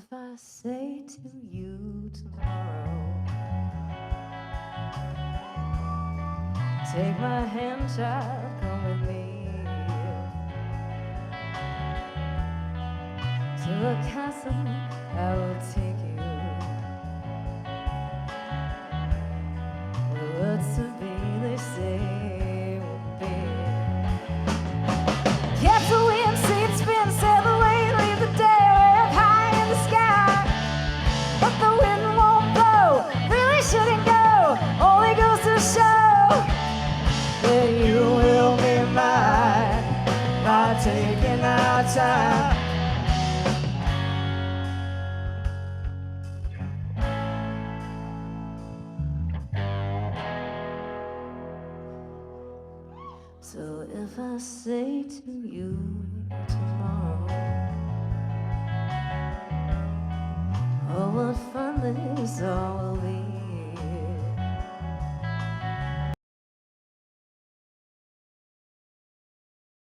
if I say to you tomorrow, take my hand, child, come with me to a castle I will take you, the words to be, they say, will be. Catch the wind, see it spin, sail away, leave the day way up high in the sky. But the wind won't blow, really shouldn't go, only goes to show that you will be mine by taking our time. So if I say to you tomorrow, oh, what fun this all will be.